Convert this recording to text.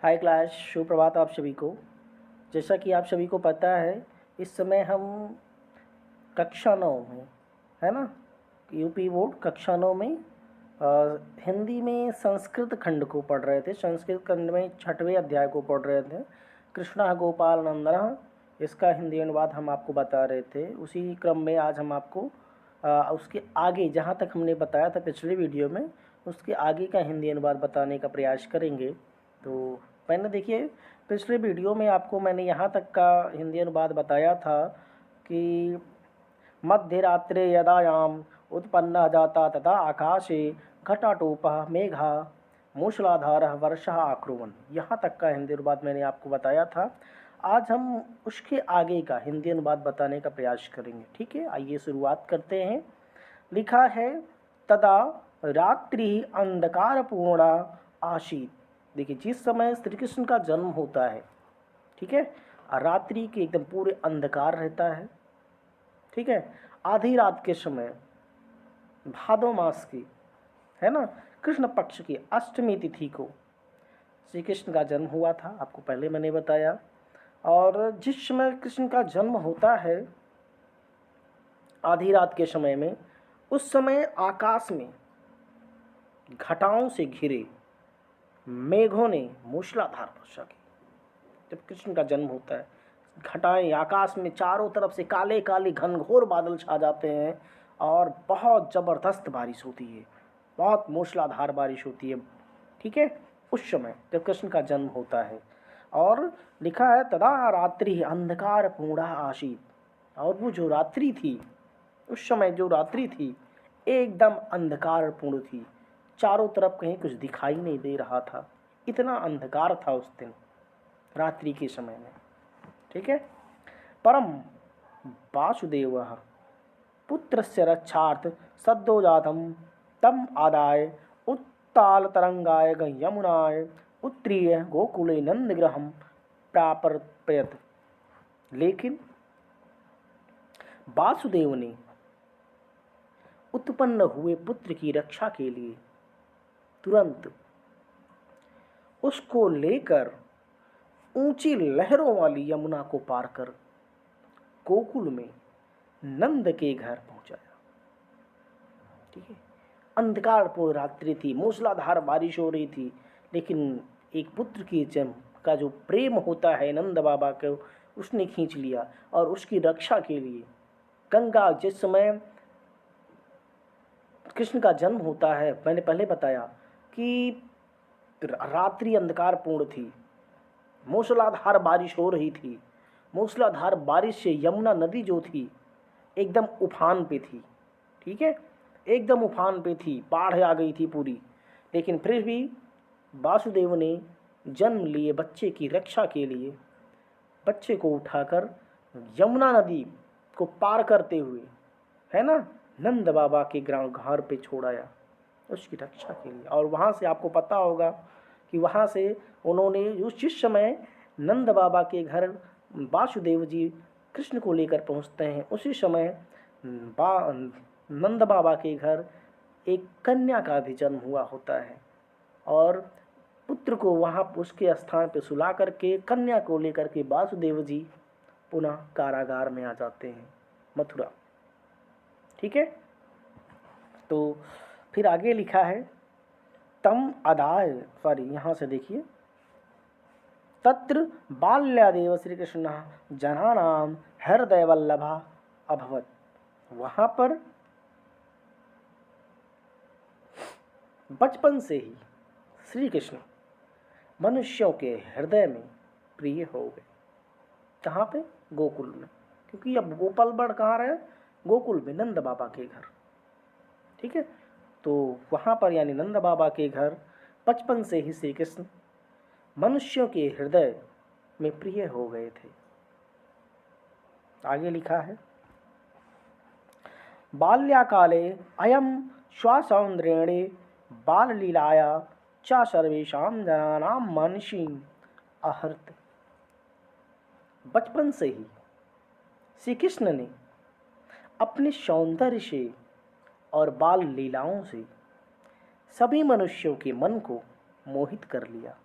हाय class, सुप्रभात आप सभी को। जैसा कि आप सभी को पता है, इस समय हम कक्षा 9 में, है ना, यूपी बोर्ड कक्षा 9 में हिंदी में संस्कृत खंड को पढ़ रहे थे। संस्कृत खंड में 6वें अध्याय को पढ़ रहे थे, कृष्णा गोपाल नंदन। इसका हिंदी अनुवाद हम आपको बता रहे थे। उसी क्रम में आज हम आपको उसके आगे, जहाँ तक हमने बताया था पिछले वीडियो में, उसके आगे का हिंदी अनुवाद बताने का प्रयास करेंगे। तो मैंने देखिए, पिछले वीडियो में आपको मैंने यहाँ तक का हिंदी अनुवाद बताया था कि मध्यरात्रे यदायाम उत्पन्नः जाता तदा आकाशे घटाटोपः मेघः मूषलाधारः वर्षः आक्रुमन्। यहाँ तक का हिंदी अनुवाद मैंने आपको बताया था। आज हम उसके आगे का हिंदी अनुवाद बताने का प्रयास करेंगे। ठीक है, आइए शुरुआत करते हैं। लिखा है, तदा रात्रि अंधकारपूर्णा आसीत्। देखिए, जिस समय श्री कृष्ण का जन्म होता है, ठीक है, रात्रि के एकदम पूरे अंधकार रहता है। ठीक है, आधी रात के समय भादो मास की, है ना, कृष्ण पक्ष की अष्टमी तिथि को श्री कृष्ण का जन्म हुआ था। आपको पहले मैंने बताया। और जिस समय कृष्ण का जन्म होता है आधी रात के समय में, उस समय आकाश में घटाओं से घिरे मेघों ने मूसलाधार वर्षा की। जब कृष्ण का जन्म होता है, घटाएं आकाश में चारों तरफ से काले काले घनघोर बादल छा जाते हैं और बहुत ज़बरदस्त बारिश होती है, बहुत मूसलाधार बारिश होती है। ठीक है, उस समय जब कृष्ण का जन्म होता है। और लिखा है, तदा रात्रि अंधकार पूर्णा आसीत्। और वो जो रात्रि थी, उस समय जो रात्रि थी एकदम अंधकार पूर्ण थी। चारों तरफ कहीं कुछ दिखाई नहीं दे रहा था, इतना अंधकार था उस दिन रात्रि के समय में। ठीक है, परम वासुदेवः पुत्रस्य रक्षार्थ सद्यो जातं तम आदाय उत्ताल तरंगाय यमुनाय उत्तीर्य गोकुले नंदगृहं प्रापर्पयत्। लेकिन वासुदेव ने उत्पन्न हुए पुत्र की रक्षा के लिए तुरंत उसको लेकर ऊंची लहरों वाली यमुना को पार कर गोकुल में नंद के घर पहुंचाया। ठीक है, अंधकारपूर्ण रात्रि थी, मूसलाधार बारिश हो रही थी, लेकिन एक पुत्र की जन्म का जो प्रेम होता है नंद बाबा को, उसने खींच लिया और उसकी रक्षा के लिए गंगा, जिस समय कृष्ण का जन्म होता है, मैंने पहले बताया कि रात्रि अंधकारपूर्ण थी, मूसलाधार बारिश हो रही थी। मूसलाधार बारिश से यमुना नदी जो थी एकदम उफान पे थी। ठीक है, एकदम उफान पे थी, बाढ़ आ गई थी पूरी। लेकिन फिर भी वासुदेव ने जन्म लिए बच्चे की रक्षा के लिए बच्चे को उठाकर यमुना नदी को पार करते हुए, है ना, नंद बाबा के घर पे छोड़ाया उसकी रक्षा के लिए। और वहाँ से आपको पता होगा कि वहाँ से उन्होंने जिस समय नंद बाबा के घर वासुदेव जी कृष्ण को लेकर पहुँचते हैं, उसी समय नंद बाबा के घर एक कन्या का भी जन्म हुआ होता है। और पुत्र को वहाँ उसके स्थान पर सुला करके कन्या को लेकर के वासुदेव जी पुनः कारागार में आ जाते हैं, मथुरा। ठीक है, तो फिर आगे लिखा है, तम आदाय, यहाँ से देखिए, तत्र बाल्यादेव श्री कृष्ण जनानां हृदय वल्लभा अभवत। वहाँ पर बचपन से ही श्री कृष्ण मनुष्यों के हृदय में प्रिय हो गए। कहाँ पे? गोकुल में, क्योंकि अब गोपाल बड़ कहाँ रहे? गोकुल में, नंद बाबा के घर। ठीक है, तो वहाँ पर यानी नंद बाबा के घर बचपन से ही श्री कृष्ण मनुष्यों के हृदय में प्रिय हो गए थे। आगे लिखा है, बाल्याकाले अयम स्वसौंदर्येण बाललीलाया च सर्वेषां जनानां मनसि आहर्त। बचपन से ही श्री कृष्ण ने अपने सौंदर्य से और बाल लीलाओं से सभी मनुष्यों के मन को मोहित कर लिया।